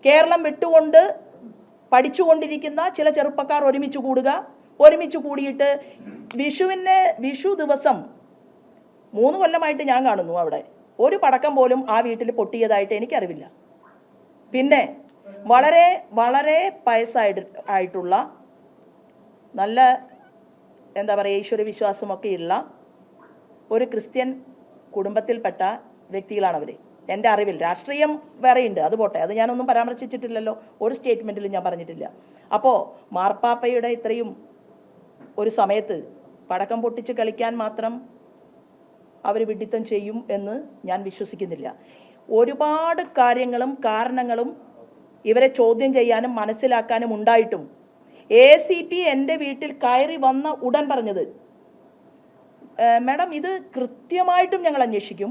കേരളം വിട്ടുകൊണ്ട് പഠിച്ചുകൊണ്ടിരിക്കുന്ന ചില ചെറുപ്പക്കാർ ഒരുമിച്ച് കൂടിയിട്ട് വിഷു ദിവസം 3 കൊല്ലമായിട്ട് ഞാൻ കാണുന്നു അവിടെ ഒരു പടക്കം പോലും ആ വീട്ടിൽ പൊട്ടിയതായിട്ട് എനിക്കറിവില്ല. പിന്നെ വളരെ വളരെ വയസ്സായിട്ടുള്ള നല്ല എന്താ പറയുക ഈശ്വരവിശ്വാസമൊക്കെയുള്ള ഒരു ക്രിസ്ത്യൻ കുടുംബത്തിൽപ്പെട്ട വ്യക്തികളാണ് അവർ. എൻ്റെ അറിവിൽ. രാഷ്ട്രീയം വേറെയുണ്ട്, അത് പോട്ടെ, അത് ഞാനൊന്നും പരാമർശിച്ചിട്ടില്ലല്ലോ, ഒരു സ്റ്റേറ്റ്മെൻറ്റിലും ഞാൻ പറഞ്ഞിട്ടില്ല. അപ്പോൾ മാർപ്പാപ്പയുടെ ഇത്രയും ഒരു സമയത്ത് പടക്കം പൊട്ടിച്ച് കളിക്കാൻ മാത്രം അവർ വിഡിത്തം ചെയ്യും എന്ന് ഞാൻ വിശ്വസിക്കുന്നില്ല. ഒരുപാട് കാര്യങ്ങളും കാരണങ്ങളും ഇവരെ ചോദ്യം ചെയ്യാനും മനസ്സിലാക്കാനും ഉണ്ടായിട്ടും ACP എൻ്റെ വീട്ടിൽ കയറി വന്ന ഉടൻ പറഞ്ഞത്, മാഡം ഇത് കൃത്യമായിട്ടും ഞങ്ങൾ അന്വേഷിക്കും,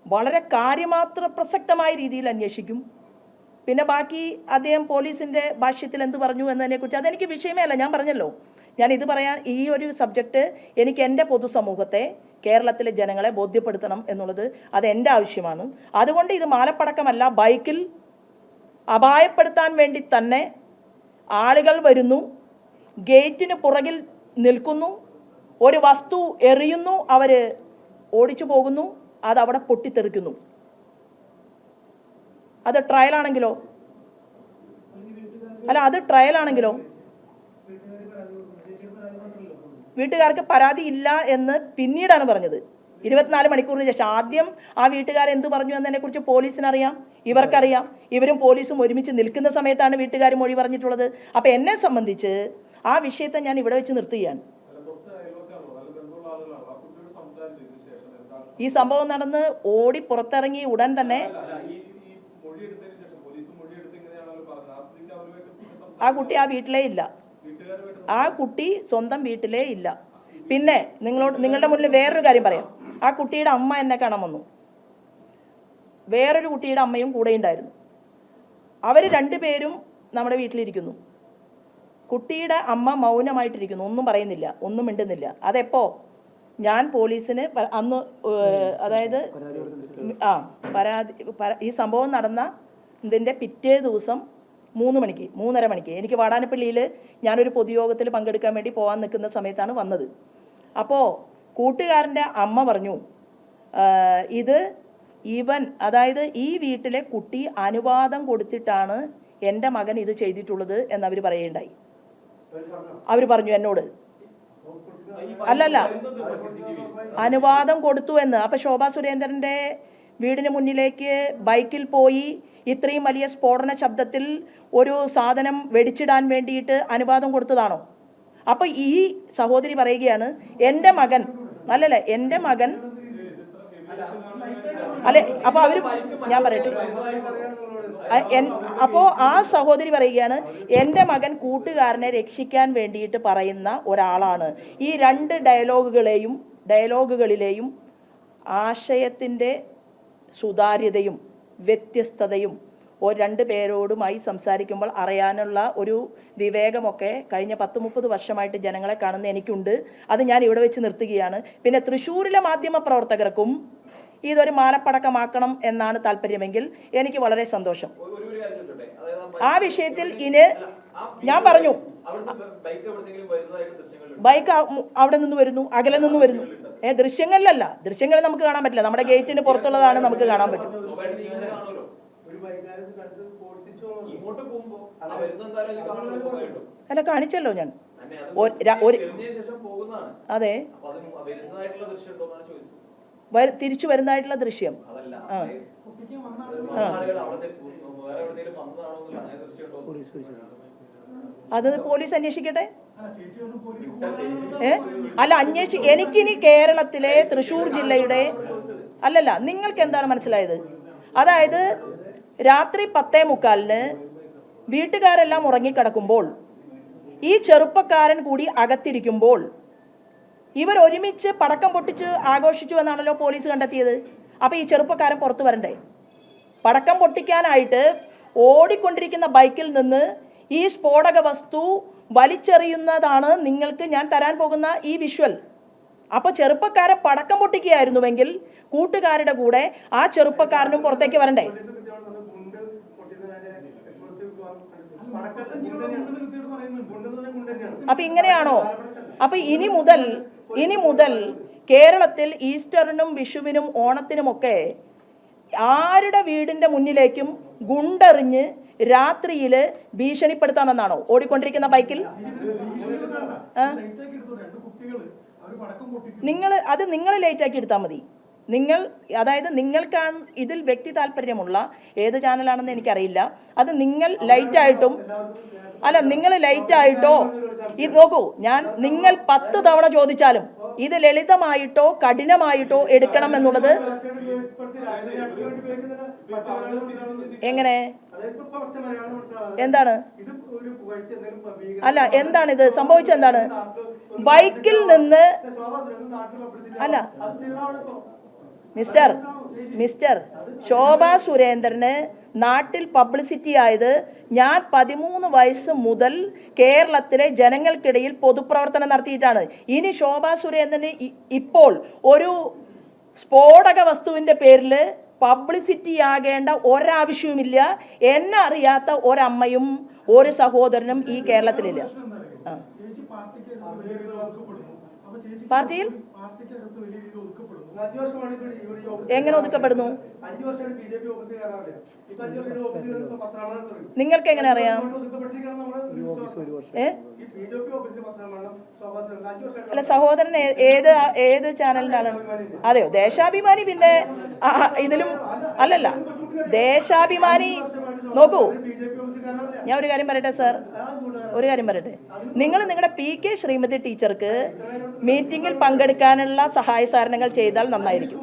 വളരെ കാര്യമാത്ര പ്രസക്തമായ രീതിയിൽ അന്വേഷിക്കും. പിന്നെ ബാക്കി അദ്ദേഹം പോലീസിൻ്റെ ഭാഷ്യത്തിൽ എന്ത് പറഞ്ഞു എന്നതിനെക്കുറിച്ച് അതെനിക്ക് വിഷയമേ അല്ല. ഞാൻ പറഞ്ഞല്ലോ, ഞാൻ ഇത് പറയാൻ ഈ ഒരു സബ്ജക്റ്റ് എനിക്ക് എൻ്റെ പൊതുസമൂഹത്തെ, കേരളത്തിലെ ജനങ്ങളെ ബോധ്യപ്പെടുത്തണം എന്നുള്ളത് അത് എൻ്റെ ആവശ്യമാണ്. അതുകൊണ്ട് ഇത് മാലപ്പടക്കമല്ല, ബൈക്കിൽ അപായപ്പെടുത്താൻ വേണ്ടി തന്നെ ആളുകൾ വരുന്നു, ഗേറ്റിന് പുറകിൽ നിൽക്കുന്നു, ഒരു വസ്തു എറിയുന്നു, അവർ ഓടിച്ചു പോകുന്നു, അതവിടെ പൊട്ടിത്തെറിക്കുന്നു. അത് ട്രയലാണെങ്കിലോ? അല്ല, അത് ട്രയലാണെങ്കിലോ? വീട്ടുകാർക്ക് പരാതി ഇല്ല എന്ന് പിന്നീടാണ് പറഞ്ഞത്, 24 മണിക്കൂറിന് ശേഷം. ആദ്യം ആ വീട്ടുകാർ എന്ത് പറഞ്ഞു എന്നതിനെക്കുറിച്ച് പോലീസിനറിയാം, ഇവർക്കറിയാം. ഇവരും പോലീസും ഒരുമിച്ച് നിൽക്കുന്ന സമയത്താണ് വീട്ടുകാർ മൊഴി പറഞ്ഞിട്ടുള്ളത്. അപ്പോൾ എന്നെ സംബന്ധിച്ച് ആ വിഷയത്തെ ഞാൻ ഇവിടെ വെച്ച് നിർത്തുകയാണ്. ഈ സംഭവം നടന്ന് ഓടി പുറത്തിറങ്ങി ഉടൻ തന്നെ ആ കുട്ടി ആ വീട്ടിലേ ഇല്ല, ആ കുട്ടി സ്വന്തം വീട്ടിലേ ഇല്ല. പിന്നെ നിങ്ങളുടെ മുന്നിൽ വേറൊരു കാര്യം പറയാം. ആ കുട്ടിയുടെ അമ്മ എന്നെ കാണാൻ വന്നു, വേറൊരു കുട്ടിയുടെ അമ്മയും കൂടെ ഉണ്ടായിരുന്നു. അവർ രണ്ടുപേരും നമ്മുടെ വീട്ടിലിരിക്കുന്നു. കുട്ടിയുടെ അമ്മ മൗനമായിട്ടിരിക്കുന്നു, ഒന്നും പറയുന്നില്ല, ഒന്നും മിണ്ടുന്നില്ല. അതെപ്പോ ഞാൻ പോലീസിന് അന്ന്, അതായത് ഈ സംഭവം നടന്ന ഇതിൻ്റെ പിറ്റേ ദിവസം 3:30 മണിക്ക് എനിക്ക് വാടാനപ്പള്ളിയിൽ ഞാനൊരു പൊതുയോഗത്തിൽ പങ്കെടുക്കാൻ വേണ്ടി പോകാൻ നിൽക്കുന്ന സമയത്താണ് വന്നത്. അപ്പോൾ കൂട്ടുകാരൻ്റെ അമ്മ പറഞ്ഞു, ഇത് അതായത് ഈ വീട്ടിലെ കുട്ടി അനുവാദം കൊടുത്തിട്ടാണ് എൻ്റെ മകൻ ഇത് ചെയ്തിട്ടുള്ളത് എന്നവർ പറയുകയുണ്ടായി. അവർ പറഞ്ഞു എന്നോട്, അല്ലല്ല, അനുവാദം കൊടുത്തു എന്ന്. അപ്പോൾ ശോഭാ സുരേന്ദ്രൻ്റെ വീടിന് മുന്നിലേക്ക് ബൈക്കിൽ പോയി ഇത്രയും വലിയ സ്ഫോടന ശബ്ദത്തിൽ ഒരു സാധനം വെടിച്ചിടാൻ വേണ്ടിയിട്ട് അനുവാദം കൊടുത്തതാണോ? അപ്പോൾ ഈ സഹോദരി പറയുകയാണ്, എൻ്റെ മകൻ എൻ്റെ മകൻ അല്ലെ. അപ്പോൾ ഞാൻ പറയട്ടെ, അപ്പോൾ ആ സഹോദരി പറയുകയാണ്, എൻ്റെ മകൻ കൂട്ടുകാരനെ രക്ഷിക്കാൻ വേണ്ടിയിട്ട് പറയുന്ന ഒരാളാണ്. ഈ രണ്ട് ഡയലോഗുകളിലെയും ആശയത്തിൻ്റെ സുതാര്യതയും വ്യത്യസ്തതയും രണ്ട് പേരോടുമായി സംസാരിക്കുമ്പോൾ അറിയാനുള്ള ഒരു വിവേകമൊക്കെ കഴിഞ്ഞ 10-30 വർഷമായിട്ട് ജനങ്ങളെ കാണുന്ന എനിക്കുണ്ട്. അത് ഞാൻ ഇവിടെ വെച്ച് നിർത്തുകയാണ്. പിന്നെ തൃശ്ശൂരിലെ മാധ്യമ പ്രവർത്തകർക്കും ഇതൊരു മാലപ്പടക്കമാക്കണം എന്നാണ് താല്പര്യമെങ്കിൽ എനിക്ക് വളരെ സന്തോഷം. ആ വിഷയത്തിൽ ഞാൻ പറഞ്ഞു, ബൈക്ക് അവിടെ നിന്ന് വരുന്നു, അകലെ നിന്ന് വരുന്നു. ദൃശ്യങ്ങളിലല്ല, ദൃശ്യങ്ങൾ നമുക്ക് കാണാൻ പറ്റില്ല, നമ്മുടെ ഗേറ്റിന് പുറത്തുള്ളതാണ് നമുക്ക് കാണാൻ പറ്റും. അല്ല, കാണിച്ചല്ലോ ഞാൻ. അതെ, തിരിച്ചു വരുന്നതായിട്ടുള്ള ദൃശ്യം. അത് പോലീസ് അന്വേഷിക്കട്ടെ. അല്ല, എനിക്കിനി കേരളത്തിലെ തൃശ്ശൂർ ജില്ലയുടെ അല്ലല്ല, നിങ്ങൾക്ക് എന്താണ് മനസ്സിലായത്? അതായത് രാത്രി 10:45 വീട്ടുകാരെല്ലാം ഉറങ്ങിക്കിടക്കുമ്പോൾ ഈ ചെറുപ്പക്കാരൻ കൂടി അകത്തിരിക്കുമ്പോൾ ഇവർ ഒരുമിച്ച് പടക്കം പൊട്ടിച്ച് ആഘോഷിച്ചു എന്നാണല്ലോ പോലീസ് കണ്ടെത്തിയത്. അപ്പോൾ ഈ ചെറുപ്പക്കാരൻ പുറത്തു വരണ്ടേ? പടക്കം പൊട്ടിക്കാനായിട്ട് ഓടിക്കൊണ്ടിരിക്കുന്ന ബൈക്കിൽ നിന്ന് ഈ സ്ഫോടക വസ്തു വലിച്ചെറിയുന്നതാണ് നിങ്ങൾക്ക് ഞാൻ തരാൻ പോകുന്ന ഈ വിഷ്വൽ. അപ്പോൾ ചെറുപ്പക്കാരെ പടക്കം പൊട്ടിക്കുകയായിരുന്നുവെങ്കിൽ കൂട്ടുകാരുടെ കൂടെ ആ ചെറുപ്പക്കാരനും പുറത്തേക്ക് വരണ്ടേ? അപ്പൊ ഇങ്ങനെയാണോ? അപ്പൊ ഇനി മുതൽ കേരളത്തിൽ ഈസ്റ്ററിനും വിഷുവിനും ഓണത്തിനുമൊക്കെ ആരുടെ വീടിന്റെ മുന്നിലേക്കും ഗുണ്ടെറിഞ്ഞ് രാത്രിയിൽ ഭീഷണിപ്പെടുത്താമെന്നാണോ ഓടിക്കൊണ്ടിരിക്കുന്ന ബൈക്കിൽ? നിങ്ങൾ ലേറ്റ് ആക്കി എടുത്താൽ മതി. നിങ്ങൾ, അതായത് നിങ്ങൾക്കാണ് ഇതിൽ വ്യക്തി താല്പര്യമുള്ള ഏത് ചാനലാണെന്ന് എനിക്കറിയില്ല. അത് നിങ്ങൾ ലൈറ്റായിട്ടും അല്ല, നിങ്ങൾ ലൈറ്റായിട്ടോ ഇത് നോക്കൂ, നിങ്ങൾ 10 തവണ ചോദിച്ചാലും ഇത് ലളിതമായിട്ടോ കഠിനമായിട്ടോ എടുക്കണം എന്നുള്ളത് എങ്ങനെ, എന്താണ്, അല്ല എന്താണിത് സംഭവിച്ചത്, എന്താണ് ബൈക്കിൽ നിന്ന് അല്ല മിസ്റ്റർ ശോഭാ സുരേന്ദ്രന് നാട്ടിൽ പബ്ലിസിറ്റി ആയത് ഞാൻ 13 വയസ്സ് മുതൽ കേരളത്തിലെ ജനങ്ങൾക്കിടയിൽ പൊതുപ്രവർത്തനം നടത്തിയിട്ടാണ്. ഇനി ശോഭാ സുരേന്ദ്രന് ഇപ്പോൾ ഒരു സ്ഫോടക വസ്തുവിൻ്റെ പേരിൽ പബ്ലിസിറ്റി ആകേണ്ട ഒരാവശ്യവുമില്ല. എന്നെ അറിയാത്ത ഒരമ്മയും ഒരു സഹോദരനും ഈ കേരളത്തിലില്ല. പാർട്ടിയിൽ എങ്ങനെ ഒതുക്കപ്പെടുന്നു? നിങ്ങൾക്ക് എങ്ങനെ അറിയാം? അല്ല, സഹോദരൻ ഏത് ചാനലിലാണ്? അതെയോ, ദേശാഭിമാനി. പിന്നെ ഇതിലും അല്ലല്ല, ദേശാഭിമാനി. നോക്കൂ, ഞാൻ ഒരു കാര്യം പറയട്ടെ സാർ, ഒരു കാര്യം പറയട്ടെ. നിങ്ങൾ നിങ്ങളുടെ PK ശ്രീമതി ടീച്ചർക്ക് മീറ്റിംഗിൽ പങ്കെടുക്കാനുള്ള സഹായ സഹകരണങ്ങൾ ചെയ്താൽ നന്നായിരിക്കും.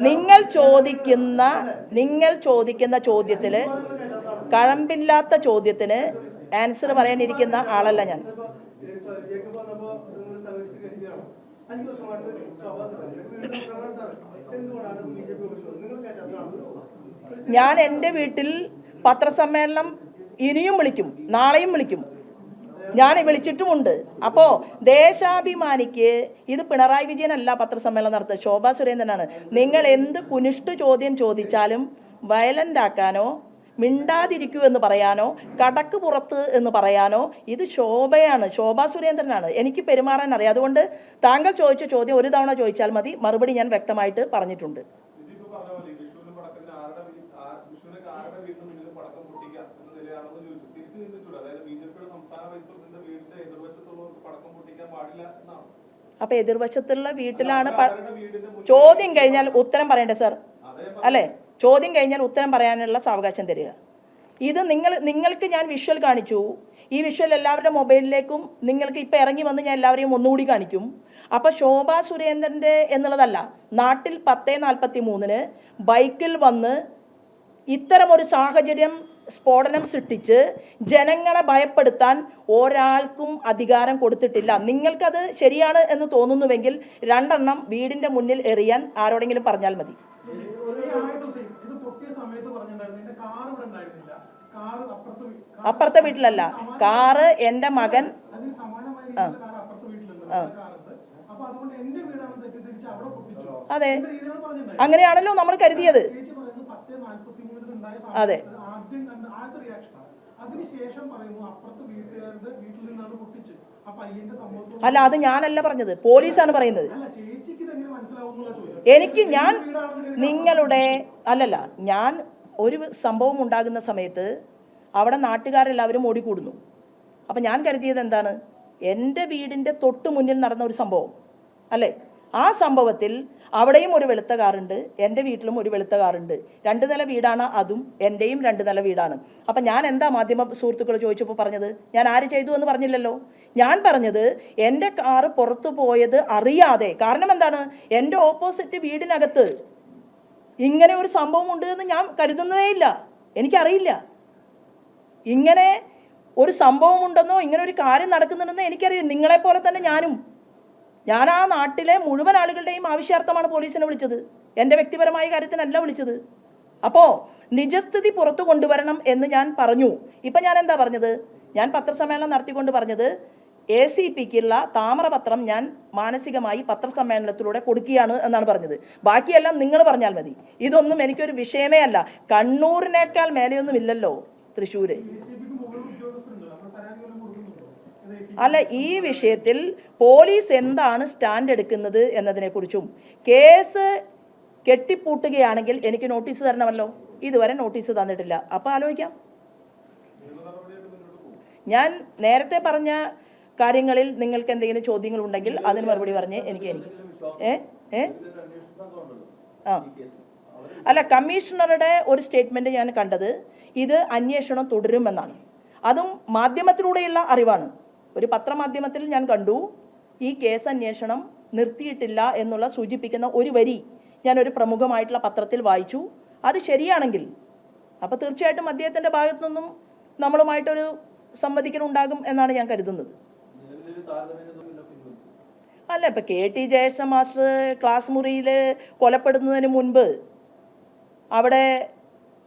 നിങ്ങൾ ചോദിക്കുന്ന ചോദ്യത്തിൽ, കഴമ്പില്ലാത്ത ചോദ്യത്തിന് ആൻസർ പറയാനിരിക്കുന്ന ആളല്ല ഞാൻ. ഞാൻ എൻ്റെ വീട്ടിൽ പത്രസമ്മേളനം ഇനിയും വിളിക്കും, നാളെയും വിളിക്കും, ഞാൻ വിളിച്ചിട്ടുമുണ്ട്. അപ്പോൾ ദേശാഭിമാനിക്ക് ഇത് പിണറായി വിജയനല്ല പത്രസമ്മേളനം നടത്തുക, ശോഭാ സുരേന്ദ്രനാണ്. നിങ്ങൾ എന്ത് കുനിഷ്ഠ ചോദ്യം ചോദിച്ചാലും വയലൻ്റ് ആക്കാനോ മിണ്ടാതിരിക്കൂ എന്ന് പറയാനോ കടക്ക് പുറത്ത് എന്ന് പറയാനോ ഇത് ശോഭാ സുരേന്ദ്രനാണ്. എനിക്ക് പെരുമാറാൻ അറിയാം. അതുകൊണ്ട് താങ്കൾ ചോദിച്ച ചോദ്യം ഒരു തവണ ചോദിച്ചാൽ മതി, മറുപടി ഞാൻ വ്യക്തമായിട്ട് പറഞ്ഞിട്ടുണ്ട്. അപ്പൊ എതിർവശത്തുള്ള വീട്ടിലാണ് ചോദ്യം കഴിഞ്ഞാൽ ഉത്തരം പറയണ്ടേ സാർ? അല്ലേ, ചോദ്യം കഴിഞ്ഞാൽ ഉത്തരം പറയാനുള്ള സാവകാശം തരിക. ഇത് നിങ്ങൾക്ക് ഞാൻ വിഷ്വൽ കാണിച്ചു. ഈ വിഷ്വൽ എല്ലാവരുടെ മൊബൈലിലേക്കും നിങ്ങൾക്ക് ഇപ്പം ഇറങ്ങി വന്ന് ഞാൻ എല്ലാവരെയും ഒന്നുകൂടി കാണിക്കും. അപ്പോൾ ശോഭാ സുരേന്ദ്രൻ്റെ എന്നുള്ളതല്ല, നാട്ടിൽ 10:43 ബൈക്കിൽ വന്ന് ഇത്തരമൊരു സാഹചര്യം സ്ഫോടനം സൃഷ്ടിച്ച് ജനങ്ങളെ ഭയപ്പെടുത്താൻ ഒരാൾക്കും അധികാരം കൊടുത്തിട്ടില്ല. നിങ്ങൾക്കത് ശരിയാണ് എന്ന് തോന്നുന്നുവെങ്കിൽ 2 എണ്ണം വീടിൻ്റെ മുന്നിൽ എറിയാൻ ആരോടെങ്കിലും പറഞ്ഞാൽ മതി. അപ്പുറത്തെ വീട്ടിലല്ല, കാറ് എൻ്റെ മകൻ. അതെ, അങ്ങനെയാണല്ലോ നമ്മൾ കരുതിയത്. അതെ, അല്ല, അത് ഞാനല്ല പറഞ്ഞത്, പോലീസാണ് പറയുന്നത്. ഞാൻ ഒരു സംഭവം ഉണ്ടാകുന്ന സമയത്ത് അവിടെ നാട്ടുകാരെല്ലാവരും ഓടിക്കൂടുന്നു. അപ്പം ഞാൻ കരുതിയത് എന്താണ്, എൻ്റെ വീടിൻ്റെ തൊട്ട് മുന്നിൽ നടന്ന ഒരു സംഭവം അല്ലേ, ആ സംഭവത്തിൽ അവിടെയും ഒരു വെളുത്ത കാറുണ്ട്, എൻ്റെ വീട്ടിലും ഒരു വെളുത്ത കാറുണ്ട്. 2 നില വീടാണ്, അതും എൻ്റെയും 2 നില വീടാണ്. അപ്പം ഞാൻ എന്താ മാധ്യമ സുഹൃത്തുക്കൾ ചോദിച്ചപ്പോൾ പറഞ്ഞത്, ഞാൻ ആര് ചെയ്തു എന്ന് പറഞ്ഞില്ലല്ലോ. ഞാൻ പറഞ്ഞത് എൻ്റെ കാറ് പുറത്തു പോയത് അറിയാതെ. കാരണം എന്താണ്, എൻ്റെ ഓപ്പോസിറ്റ് വീടിനകത്ത് ഇങ്ങനെ ഒരു സംഭവം ഉണ്ട് എന്ന് ഞാൻ കരുതുന്നതേ ഇല്ല, എനിക്കറിയില്ല. ഇങ്ങനെ ഒരു സംഭവം ഉണ്ടെന്നോ ഇങ്ങനെ ഒരു കാര്യം നടക്കുന്നുണ്ടെന്നോ എനിക്കറിയില്ല. നിങ്ങളെപ്പോലെ തന്നെ ഞാൻ ആ നാട്ടിലെ മുഴുവൻ ആളുകളുടെയും ആവശ്യാർത്ഥമാണ് പോലീസിനെ വിളിച്ചത്, എൻ്റെ വ്യക്തിപരമായ കാര്യത്തിനല്ല വിളിച്ചത്. അപ്പോൾ നിജസ്ഥിതി പുറത്തു കൊണ്ടുവരണം എന്ന് ഞാൻ പറഞ്ഞു. ഇപ്പം ഞാൻ എന്താ പറഞ്ഞത്, ഞാൻ പത്രസമ്മേളനം നടത്തിക്കൊണ്ട് പറഞ്ഞത് ACPക്കുള്ള താമ്രപത്രം ഞാൻ മാനസികമായി പത്രസമ്മേളനത്തിലൂടെ കൊടുക്കുകയാണ് എന്നാണ് പറഞ്ഞത്. ബാക്കിയെല്ലാം നിങ്ങൾ പറഞ്ഞാൽ മതി. ഇതൊന്നും എനിക്കൊരു വിഷയമേ അല്ല. കണ്ണൂരിനേക്കാൾ മേലെയൊന്നും ഇല്ലല്ലോ തൃശ്ശൂര്. അല്ല, ഈ വിഷയത്തിൽ പോലീസ് എന്താണ് സ്റ്റാൻഡ് എടുക്കുന്നത് എന്നതിനെക്കുറിച്ചും, കേസ് കെട്ടിപ്പൂട്ടുകയാണെങ്കിൽ എനിക്ക് നോട്ടീസ് തരണമല്ലോ. ഇതുവരെ നോട്ടീസ് തന്നിട്ടില്ല. അപ്പോൾ ആലോചിക്കാം. ഞാൻ നേരത്തെ പറഞ്ഞ കാര്യങ്ങളിൽ നിങ്ങൾക്ക് എന്തെങ്കിലും ചോദ്യങ്ങൾ ഉണ്ടെങ്കിൽ അതിന് മറുപടി പറഞ്ഞ് എനിക്ക് ആ അല്ല, കമ്മീഷണറുടെ ഒരു സ്റ്റേറ്റ്മെൻറ്റ് ഞാൻ കണ്ടത് ഇത് അന്വേഷണം തുടരുമെന്നാണ്. അതും മാധ്യമത്തിലൂടെയുള്ള അറിവാണ്. ഒരു പത്രമാധ്യമത്തിൽ ഞാൻ കണ്ടു ഈ കേസ് അന്വേഷണം നിർത്തിയിട്ടില്ല എന്നുള്ള സൂചിപ്പിക്കുന്ന ഒരു വരി ഞാനൊരു പ്രമുഖമായിട്ടുള്ള പത്രത്തിൽ വായിച്ചു. അത് ശരിയാണെങ്കിൽ അപ്പോൾ തീർച്ചയായിട്ടും അദ്ദേഹത്തിൻ്റെ ഭാഗത്തു നിന്നും നമ്മളുമായിട്ടൊരു സംവദിക്കലുണ്ടാകും എന്നാണ് ഞാൻ കരുതുന്നത്. അല്ല, ഇപ്പം KT ജയകൃഷ്ണൻ മാസ്റ്റർ ക്ലാസ് മുറിയിൽ കൊലപ്പെടുന്നതിന് മുൻപ് അവിടെ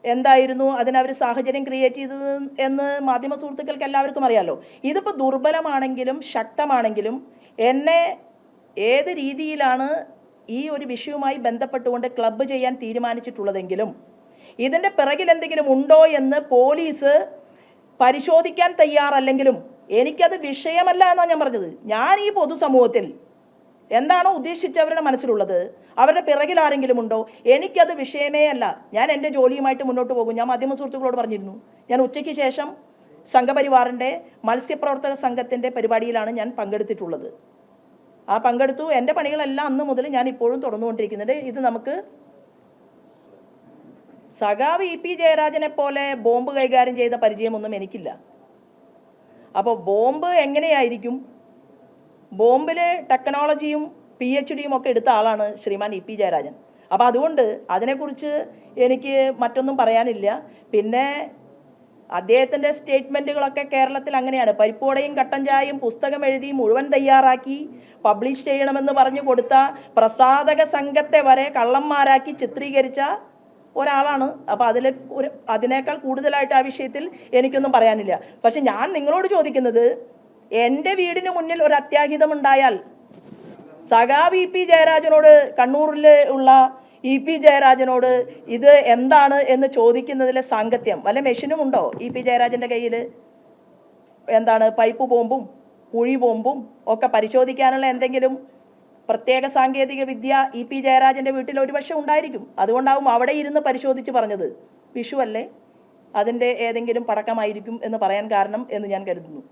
എന്തായിരുന്നു അതിനവർ സാഹചര്യം ക്രിയേറ്റ് ചെയ്തത് എന്ന് മാധ്യമ സുഹൃത്തുക്കൾക്ക് എല്ലാവർക്കും അറിയാമല്ലോ. ഇതിപ്പോൾ ദുർബലമാണെങ്കിലും ശക്തമാണെങ്കിലും എന്നെ ഏത് രീതിയിലാണ് ഈ ഒരു വിഷയവുമായി ബന്ധപ്പെട്ടുകൊണ്ട് ക്ലബ്ബ് ചെയ്യാൻ തീരുമാനിച്ചിട്ടുള്ളതെങ്കിലും ഇതിൻ്റെ പിറകിൽ എന്തെങ്കിലും ഉണ്ടോ എന്ന് പോലീസ് പരിശോധിക്കാൻ തയ്യാറല്ലെങ്കിലും എനിക്കത് വിഷയമല്ല എന്നാണ് ഞാൻ പറഞ്ഞത്. ഞാൻ ഈ പൊതുസമൂഹത്തിൽ എന്താണോ ഉദ്ദേശിച്ചവരുടെ മനസ്സിലുള്ളത്, അവരുടെ പിറകിൽ ആരെങ്കിലും ഉണ്ടോ, എനിക്കത് വിഷയമേ അല്ല. ഞാൻ എൻ്റെ ജോലിയുമായിട്ട് മുന്നോട്ട് പോകും. ഞാൻ മാധ്യമ സുഹൃത്തുക്കളോട് പറഞ്ഞിരുന്നു, ഞാൻ ഉച്ചയ്ക്ക് ശേഷം സംഘപരിവാറിൻ്റെ മത്സ്യപ്രവർത്തക സംഘത്തിൻ്റെ പരിപാടിയിലാണ് ഞാൻ പങ്കെടുത്തിട്ടുള്ളത്. ആ പങ്കെടുത്തു. എൻ്റെ പണികളെല്ലാം അന്ന് മുതൽ ഞാൻ ഇപ്പോഴും തുടർന്നുകൊണ്ടിരിക്കുന്നുണ്ട്. ഇത് നമുക്ക് സഖാവ് EP ജയരാജനെ പോലെ ബോംബ് കൈകാര്യം ചെയ്ത പരിചയമൊന്നും എനിക്കില്ല. അപ്പോൾ ബോംബ് എങ്ങനെയായിരിക്കും? ബോംബിൽ ടെക്നോളജിയും PhDയും ഒക്കെ എടുത്ത ആളാണ് ശ്രീമാൻ EP ജയരാജൻ. അപ്പോൾ അതുകൊണ്ട് അതിനെക്കുറിച്ച് എനിക്ക് മറ്റൊന്നും പറയാനില്ല. പിന്നെ അദ്ദേഹത്തിൻ്റെ സ്റ്റേറ്റ്മെൻറ്റുകളൊക്കെ കേരളത്തിൽ അങ്ങനെയാണ്. പരിപ്പോടയും കട്ടൻ ചായയും പുസ്തകം എഴുതി മുഴുവൻ തയ്യാറാക്കി പബ്ലിഷ് ചെയ്യണമെന്ന് പറഞ്ഞു കൊടുത്ത പ്രസാധക സംഘത്തെ വരെ കള്ളന്മാരാക്കി ചിത്രീകരിച്ച ഒരാളാണ്. അപ്പോൾ അതിനേക്കാൾ കൂടുതലായിട്ട് ആ വിഷയത്തിൽ എനിക്കൊന്നും പറയാനില്ല. പക്ഷെ ഞാൻ നിങ്ങളോട് ചോദിക്കുന്നത്, എൻ്റെ വീടിന് മുന്നിൽ ഒരു അത്യാഹിതമുണ്ടായാൽ സഖാവ് EP ജയരാജനോട്, കണ്ണൂരിൽ ഉള്ള EP ജയരാജനോട് ഇത് എന്താണ് എന്ന് ചോദിക്കുന്നതിലെ സാങ്കത്യം വല്ല മെഷീനും ഉണ്ടോ EP ജയരാജൻ്റെ കയ്യിൽ? എന്താണ് പൈപ്പ് ബോംബും കുഴി ബോംബും ഒക്കെ പരിശോധിക്കാനുള്ള എന്തെങ്കിലും പ്രത്യേക സാങ്കേതിക വിദ്യ EP ജയരാജൻ്റെ വീട്ടിൽ ഒരുപക്ഷെ ഉണ്ടായിരിക്കും. അതുകൊണ്ടാവും അവിടെ ഇരുന്ന് പരിശോധിച്ച് പറഞ്ഞത് വിഷു അല്ലേ, അതിൻ്റെ ഏതെങ്കിലും പടക്കമായിരിക്കും എന്ന് പറയാൻ കാരണം എന്ന് ഞാൻ കരുതുന്നു.